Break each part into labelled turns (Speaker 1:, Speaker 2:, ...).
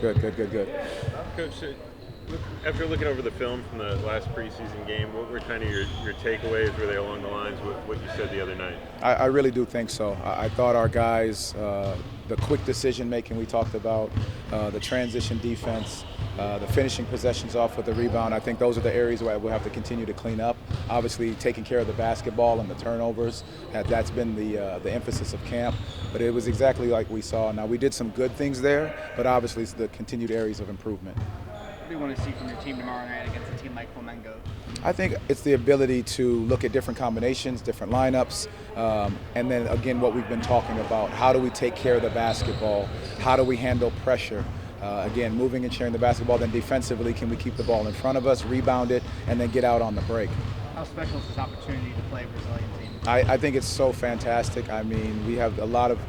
Speaker 1: Good, good, good, good.
Speaker 2: Coach, after looking over the film from the last preseason game, what were kind of your takeaways? Were they along the lines with what you said the other night?
Speaker 1: I really do think so. I thought our guys, the quick decision making we talked about, the transition defense, the finishing possessions off with the rebound, I think those are the areas where we'll have to continue to clean up. Obviously, taking care of the basketball and the turnovers, that's been the emphasis of camp. But it was exactly like we saw. Now, we did some good things there, but obviously it's the continued areas of improvement.
Speaker 3: What do you want to see from your team tomorrow night against a team like Flamengo?
Speaker 1: I think it's the ability to look at different combinations, different lineups, and then again what we've been talking about. How do we take care of the basketball? How do we handle pressure? Again, moving and sharing the basketball. Then defensively, can we keep the ball in front of us, rebound it, and then get out on the break?
Speaker 3: How special is this opportunity to play a Brazilian team?
Speaker 1: I think it's so fantastic. I mean, we have a lot of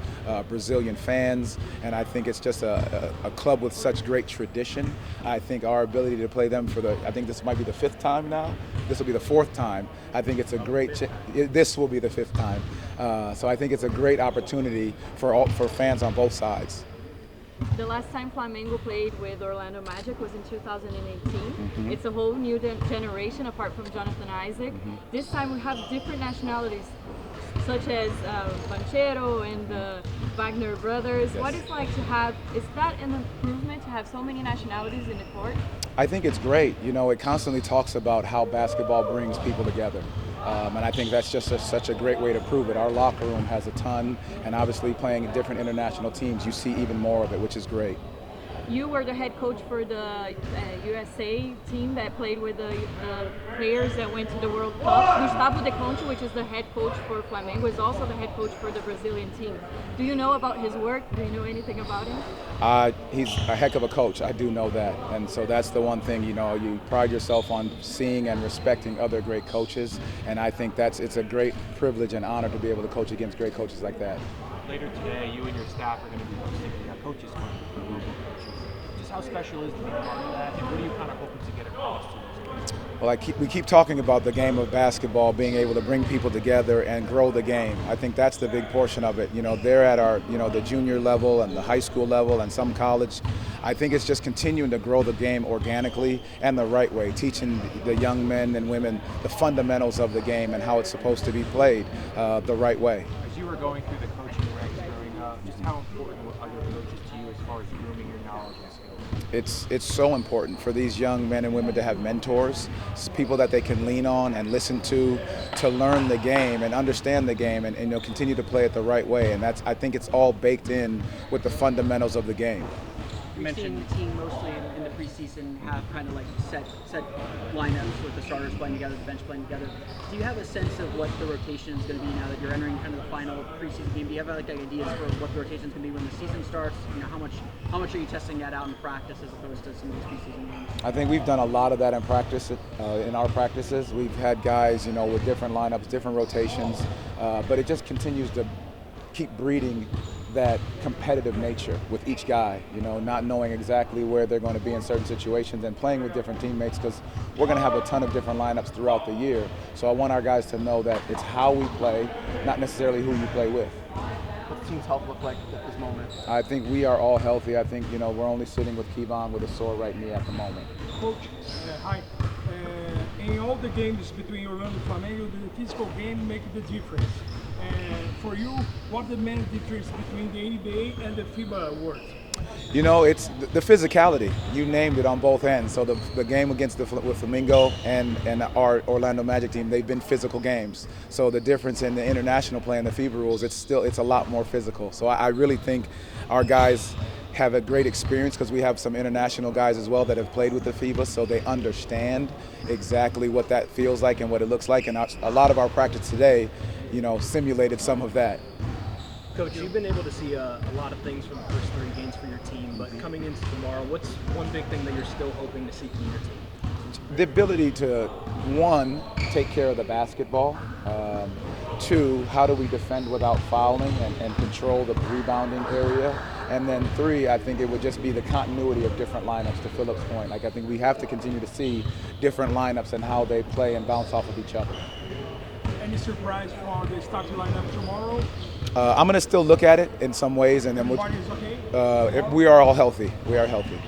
Speaker 1: Brazilian fans, and I think it's just a club with such great tradition. I think our ability to play them I think this might be the fifth time now. This will be the fourth time. I think it's a great, this will be the fifth time. So I think it's a great opportunity for fans on both sides.
Speaker 4: The last time Flamengo played with Orlando Magic was in 2018. It's a whole new generation apart from Jonathan Isaac. This time we have different nationalities, such as Banchero and the Wagner brothers.
Speaker 1: Yes.
Speaker 4: What it's like to have, is that an improvement to have so many nationalities in the court?
Speaker 1: I think it's great. You know, it constantly talks about how basketball brings people together. And I think that's just such a great way to prove it. Our locker room has a ton, and obviously playing in different international teams, you see even more of it, which is great.
Speaker 4: You were the head coach for the USA team that played with the players that went to the World Cup. Gustavo De Conte, which is the head coach for Flamengo, is also the head coach for the Brazilian team. Do you know about his work? Do you know anything about him?
Speaker 1: He's a heck of a coach. I do know that. And so that's the one thing, you know, you pride yourself on seeing and respecting other great coaches. And I think it's a great privilege and honor to be able to coach against great coaches like that.
Speaker 5: Later today, you and your staff are going to be hosting a coaches clinic for local coaches. Just how special is to be part of that, and what are you kind of hoping to get across to those kids?
Speaker 1: Well, we keep talking about the game of basketball, being able to bring people together and grow the game. I think that's the big portion of it. You know, they're at our, you know, the junior level and the high school level and some college. I think it's just continuing to grow the game organically and the right way, teaching the young men and women the fundamentals of the game and how it's supposed to be played the right way.
Speaker 5: As you were going through the coaching ranks growing up, just how important were other coaches to you as far as grooming your knowledge and skills?
Speaker 1: It's so important for these young men and women to have mentors, people that they can lean on and listen to learn the game and understand the game and you know, continue to play it the right way. And I think it's all baked in with the fundamentals of the game.
Speaker 3: We've seen the team mostly in the preseason have kind of like set lineups with the starters playing together, the bench playing together. Do you have a sense of what the rotation is going to be now that you're entering kind of the final preseason game? Do you have like ideas for what the rotation is going to be when the season starts? You know, how much are you testing that out in practice as opposed to some of these preseason games?
Speaker 1: I think we've done a lot of that in practice, in our practices. We've had guys, you know, with different lineups, different rotations, but it just continues to keep breeding that competitive nature with each guy, you know, not knowing exactly where they're going to be in certain situations and playing with different teammates because we're going to have a ton of different lineups throughout the year. So I want our guys to know that it's how we play, not necessarily who you play with.
Speaker 5: What the team's health look like at this moment?
Speaker 1: I think we are all healthy. I think, you know, we're only sitting with Kevon with a sore right knee at the moment.
Speaker 6: Coach, hi. In all the games between Orlando and Flamengo, the physical game makes the difference. And for you, what's the main difference between the NBA and the FIBA world?
Speaker 1: You know, it's the physicality. You named it on both ends. So the game against with Flamengo and our Orlando Magic team, they've been physical games. So the difference in the international play and the FIBA rules, it's a lot more physical. So I really think our guys have a great experience because we have some international guys as well that have played with the FIBA, so they understand exactly what that feels like and what it looks like. And a lot of our practice today, you know, simulated some of that.
Speaker 7: Coach, you've been able to see a lot of things from the first 3 games for your team, but coming into tomorrow, what's one big thing that you're still hoping to see from your team?
Speaker 1: The ability to, 1, take care of the basketball, 2, how do we defend without fouling and control the rebounding area, and then 3, I think it would just be the continuity of different lineups, to Philip's point. Like, I think we have to continue to see different lineups and how they play and bounce off of each other.
Speaker 6: Any surprise for the starting lineup tomorrow?
Speaker 1: I'm going to still look at it in some ways, and then
Speaker 6: Everybody is okay?
Speaker 1: We are all healthy. We are healthy.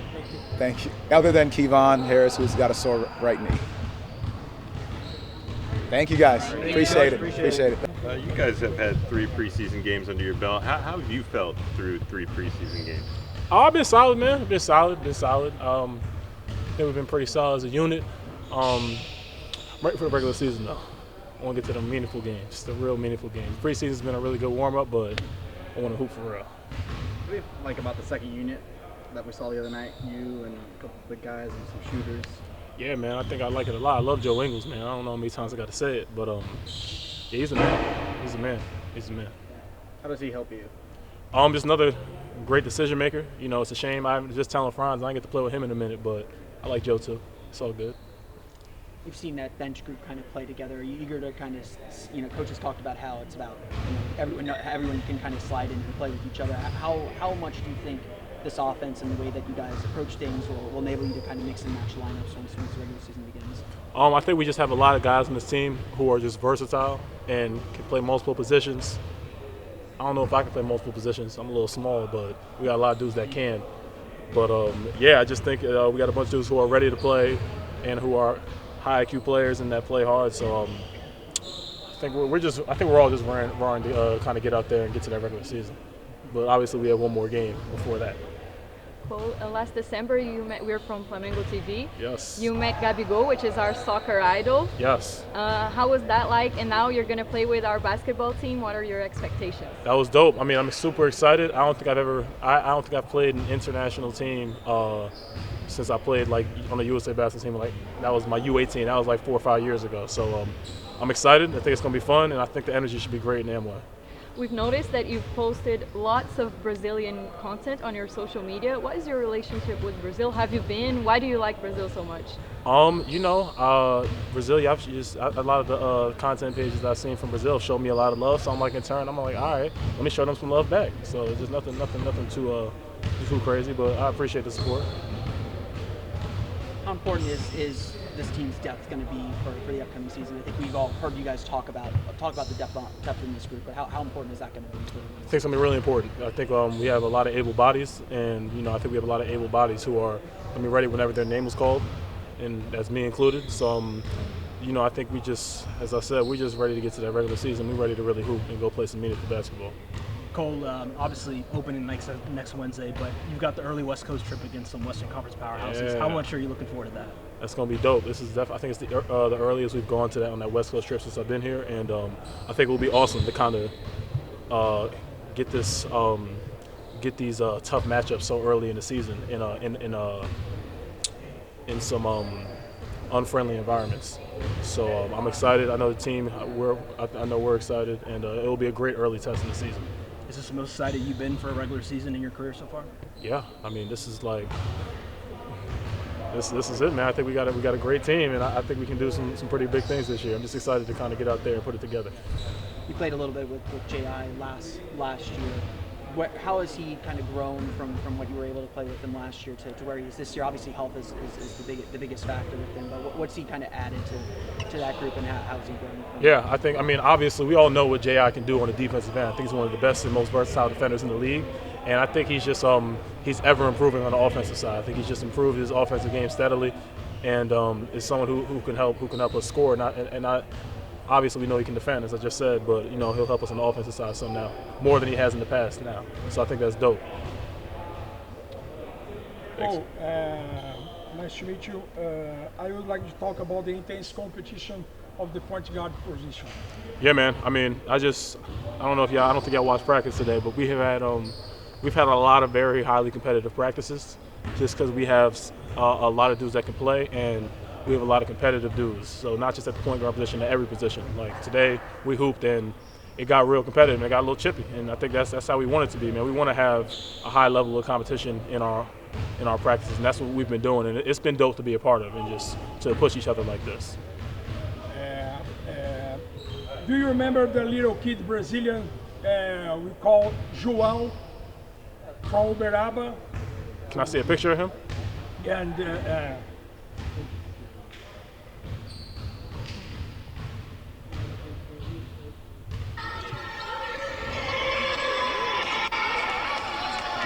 Speaker 1: Thank you. Other than Kevon Harris, who's got a sore right knee. Thank you guys. Appreciate it.
Speaker 2: You guys have had 3 preseason games under your belt. How have you felt through 3 preseason games?
Speaker 8: I've been solid, man. Been solid. I think we've been pretty solid as a unit. I'm ready for the regular season, though. I want to get to the meaningful games, the real meaningful games. Preseason's been a really good warm-up, but I want to hoop for real.
Speaker 3: What do you like about the second unit that we saw the other night? You and a couple of big guys and some shooters.
Speaker 8: Yeah, man, I think I like it a lot. I love Joe Ingles, man. I don't know how many times I got to say it, but yeah, he's a man. He's a man.
Speaker 3: How does he help you?
Speaker 8: Just another great decision maker. You know, it's a shame I'm just telling Franz I didn't get to play with him in a minute, but I like Joe too. It's all good.
Speaker 3: You've seen that bench group kind of play together. Are you eager to kind of, coaches talked about how it's about everyone can kind of slide in and play with each other. How much do you think this offense and the way that you guys approach things will enable you to kind of mix and match lineups once the regular season begins?
Speaker 8: I think we just have a lot of guys on this team who are just versatile and can play multiple positions. I don't know if I can play multiple positions. I'm a little small, but we got a lot of dudes that can. But yeah, I just think we got a bunch of dudes who are ready to play and who are high IQ players and that play hard. So I think we're all just raring to kind of get out there and get to that regular season. But obviously we have one more game before that.
Speaker 4: Cool. Last December, we're from Flamengo TV.
Speaker 8: Yes.
Speaker 4: You met Gabigol, which is our soccer idol.
Speaker 8: Yes.
Speaker 4: How was that like? And now you're going to play with our basketball team. What are your expectations?
Speaker 8: That was dope. I mean, I'm super excited. I don't think I've played an international team since I played like on the USA basketball team. Like that was my U18. That was like 4 or 5 years ago. So I'm excited. I think it's going to be fun, and I think the energy should be great in Amway.
Speaker 4: We've noticed that you've posted lots of Brazilian content on your social media. What is your relationship with Brazil? Have you been? Why do you like Brazil so much?
Speaker 8: Brazil, a lot of the content pages that I've seen from Brazil show me a lot of love. So I'm like, in turn, I'm like, all right, let me show them some love back. So it's just nothing too crazy, but I appreciate the support.
Speaker 3: How important is this team's depth going to be for the upcoming season? I think we've all heard you guys talk about the depth in this group, but how important is that going to be?
Speaker 8: I think it's going to be really important. I think we have a lot of able bodies, and I think we have a lot of able bodies who are ready whenever their name is called, and that's me included. So I think as I said, we're just ready to get to that regular season. We're ready to really hoop and go play some meaningful basketball.
Speaker 7: Cole, obviously opening next Wednesday, but you've got the early West Coast trip against some Western Conference powerhouses.
Speaker 8: Yeah.
Speaker 7: How much are you looking forward to that?
Speaker 8: That's going to be dope. This is I think it's the earliest we've gone to that on that West Coast trip since I've been here, and I think it will be awesome to kind of get these tough matchups so early in the season in some unfriendly environments. So I'm excited. I know the team. I know we're excited, and it will be a great early test in the season.
Speaker 7: Is this the most excited you've been for a regular season in your career so far?
Speaker 8: Yeah, I mean, this is like. This is it, man. I think we got a great team, and I think we can do some pretty big things this year. I'm just excited to kind of get out there and put it together.
Speaker 3: You played a little bit with J.I. last year. How has he kind of grown from what you were able to play with him last year to where he is this year? Obviously, health is the biggest factor with him, but what's he kind of added to that group, and how's he grown?
Speaker 8: Yeah, I mean, obviously, we all know what J.I. can do on the defensive end. I think he's one of the best and most versatile defenders in the league. And I think he's just he's ever improving on the offensive side. I think he's just improved his offensive game steadily, and is someone who can help us score. Not obviously we know he can defend, as I just said, but he'll help us on the offensive side some now, more than he has in the past now. So I think that's dope.
Speaker 6: Oh, nice to meet you. I would like to talk about the intense competition of the point guard position.
Speaker 8: Yeah, man. I mean, I don't think y'all watched practice today, but we've had a lot of very highly competitive practices, just because we have a lot of dudes that can play, and we have a lot of competitive dudes. So not just at the point guard position, at every position. Like today, we hooped and it got real competitive, and it got a little chippy, and I think that's how we want it to be, man. We want to have a high level of competition in our practices, and that's what we've been doing, and it's been dope to be a part of, and just to push each other like this.
Speaker 6: Do you remember the little kid Brazilian we call João from Uberaba?
Speaker 8: Can I see a picture of him?
Speaker 6: And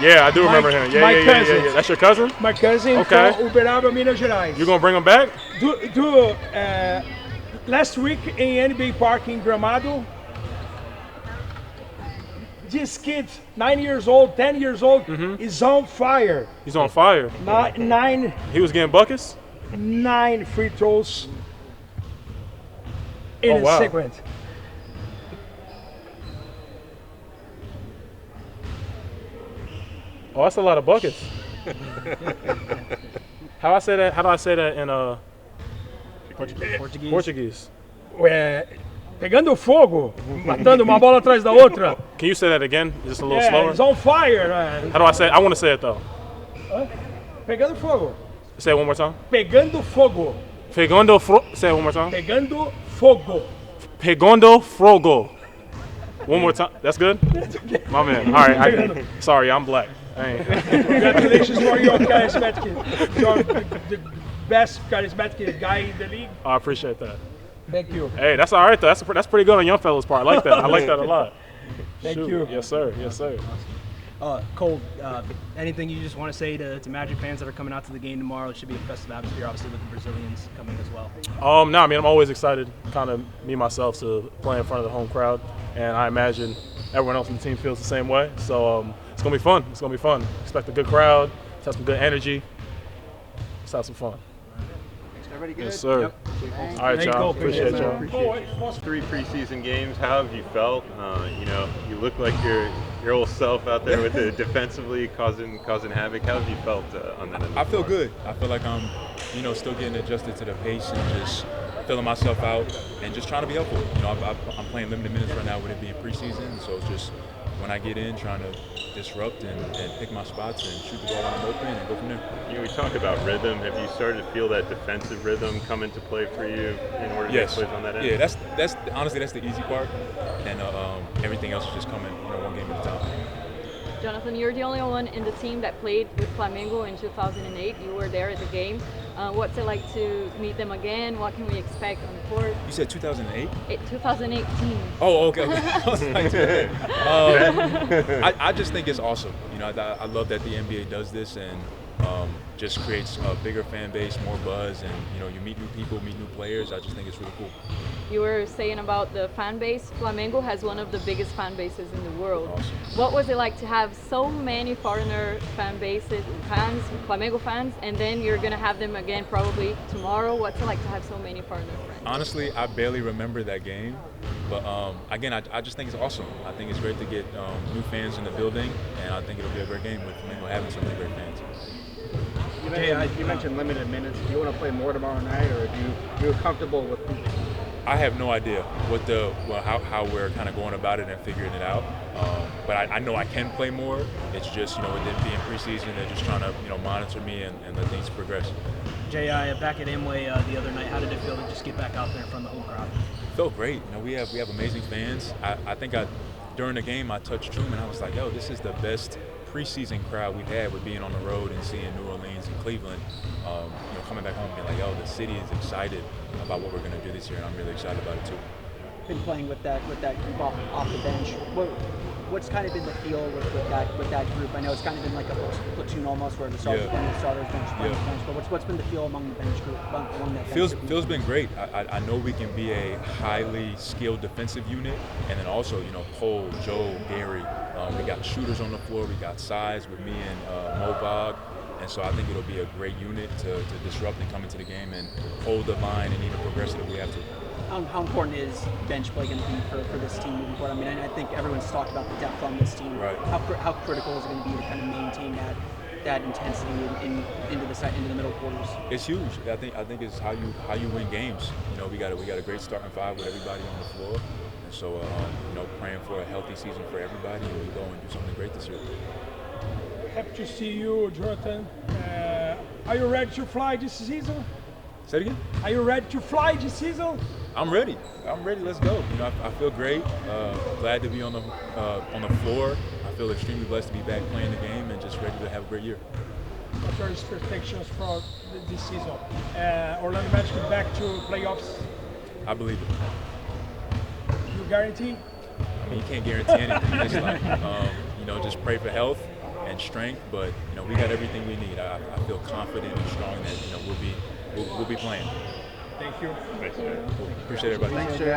Speaker 8: Yeah, I do remember him. Yeah,
Speaker 6: my
Speaker 8: yeah.
Speaker 6: cousin.
Speaker 8: That's your cousin?
Speaker 6: My cousin
Speaker 8: Okay.
Speaker 6: from Uberaba, Minas Gerais.
Speaker 8: You gonna bring him back?
Speaker 6: Last week in NBA Park in Gramado, this kid, 9 years old, 10 years old, is on fire.
Speaker 8: He's on fire.
Speaker 6: Nine
Speaker 8: He was getting buckets?
Speaker 6: 9 free throws in a
Speaker 8: wow.
Speaker 6: sequence.
Speaker 8: Oh, that's a lot of buckets. How I say that? How do I say that in
Speaker 7: Portuguese.
Speaker 8: Portuguese?
Speaker 6: Pegando fogo, matando uma bola atrás da outra.
Speaker 8: Can you say that again? Just a little
Speaker 6: Yeah,
Speaker 8: slower.
Speaker 6: he's on fire.
Speaker 8: How do I say it? I want to say it though.
Speaker 6: Pegando fogo.
Speaker 8: Say it one more time.
Speaker 6: Pegando fogo.
Speaker 8: Say it one more time.
Speaker 6: Pegando fogo.
Speaker 8: Pegando fogo. One more time. That's good? My man. All right. Sorry, I'm black.
Speaker 6: Congratulations for your charismatic. You're the best charismatic guy in the league.
Speaker 8: I appreciate that.
Speaker 6: Thank you.
Speaker 8: Hey, that's all right though. That's pretty good on young fellas' part. I like that. I like that a lot.
Speaker 6: Thank
Speaker 8: Shoot.
Speaker 6: you.
Speaker 8: Yes, sir. Yes, sir.
Speaker 7: Cole, anything you just want to say to Magic fans that are coming out to the game tomorrow? It should be a festive atmosphere, obviously, with the Brazilians coming as well.
Speaker 8: No, I mean, I'm always excited, kind of me myself, to play in front of the home crowd, and I imagine everyone else on the team feels the same way. So it's gonna be fun. It's gonna be fun. Expect a good crowd. Let's have some good energy. Let's have some fun.
Speaker 3: Everybody good?
Speaker 8: Yes, sir.
Speaker 3: Yep.
Speaker 8: All right, y'all. Appreciate y'all.
Speaker 2: 3 preseason games. How have you felt? You look like your old self out there with it defensively causing havoc. How have you felt on that end?
Speaker 9: I feel good. I feel like I'm, still getting adjusted to the pace and just filling myself out and just trying to be helpful. I'm playing limited minutes right now with it being preseason, so it's just when I get in, trying to disrupt and pick my spots and shoot the ball when I'm open and go from there.
Speaker 2: We talked about rhythm. Have you started to feel that defensive rhythm come into play for you in order to get plays on that end?
Speaker 9: Yeah, that's honestly that's the easy part, and everything else is just coming, one game at a time.
Speaker 4: Jonathan, you're the only one in the team that played with Flamengo in 2008. You were there at the game. What's it like to meet them again? What can we expect on the court?
Speaker 9: You said 2008?
Speaker 4: 2018.
Speaker 9: Oh, okay. I was like, I just think it's awesome. I love that the NBA does this and just creates a bigger fan base, more buzz, and you meet new people, meet new players. I just think it's really cool.
Speaker 4: You were saying about the fan base. Flamengo has one of the biggest fan bases in the world.
Speaker 9: Awesome.
Speaker 4: What was it like to have so many foreigner fan bases, fans, Flamengo fans, and then you're gonna have them again probably tomorrow? What's it like to have so many foreigner friends?
Speaker 9: Honestly, I barely remember that game, but again, I just think it's awesome. I think it's great to get new fans in the building, and I think it'll be a great game with Flamengo having so many great fans.
Speaker 7: You mentioned limited minutes. Do you want to play more tomorrow night, or you're comfortable with?
Speaker 9: I have no idea how we're kind of going about it and figuring it out. But I know I can play more. It's just with it being preseason, they're just trying to monitor me and let things progress.
Speaker 7: J.I., back at Amway the other night, how did it feel to just get back out there in front of the home crowd?
Speaker 9: It felt great. We have amazing fans. I think during the game I touched Truman and I was like, yo, this is the best preseason crowd we've had with being on the road and seeing New Orleans and Cleveland. Coming back home and being like, yo, the city is excited about what we're going to do this year, and I'm really excited about it too.
Speaker 3: Been playing with that group off the bench. What's kind of been the feel with that group? I know it's kind of been like a platoon almost, where the starters playing the starters, bench playing the bench. But what's been the feel among the bench group? Among that bench group?
Speaker 9: Feels been great. I know we can be a highly skilled defensive unit, and then also Cole, Joe, Gary. We got shooters on the floor. We got size with me and Mose. And so I think it'll be a great unit to disrupt and come into the game and hold the line and even progress it if we have to.
Speaker 3: How important is bench play going to be for this team moving forward? I mean, I think everyone's talked about the depth on this team.
Speaker 9: Right.
Speaker 3: How critical is it going to be to kind of maintain that intensity into the middle quarters?
Speaker 9: It's huge. I think it's how you win games. We got a great starting five with everybody on the floor. And so praying for a healthy season for everybody, and we go and do something great this year.
Speaker 6: Happy to see you, Jonathan. Are you ready to fly this season?
Speaker 9: Say it again?
Speaker 6: Are you ready to fly this season?
Speaker 9: I'm ready. Let's go. I feel great. Glad to be on the floor. I feel extremely blessed to be back playing the game and just ready to have a great year.
Speaker 6: What are your expectations for this season? Orlando Magic back to playoffs?
Speaker 9: I believe it.
Speaker 6: You guarantee?
Speaker 9: I mean, you can't guarantee anything. It's like, just pray for health and strength, but you know we got everything we need. I feel confident and strong that you know we'll be playing.
Speaker 6: Thank you.
Speaker 2: Thanks, man.
Speaker 9: Cool. Appreciate everybody.
Speaker 1: Thanks, Jay.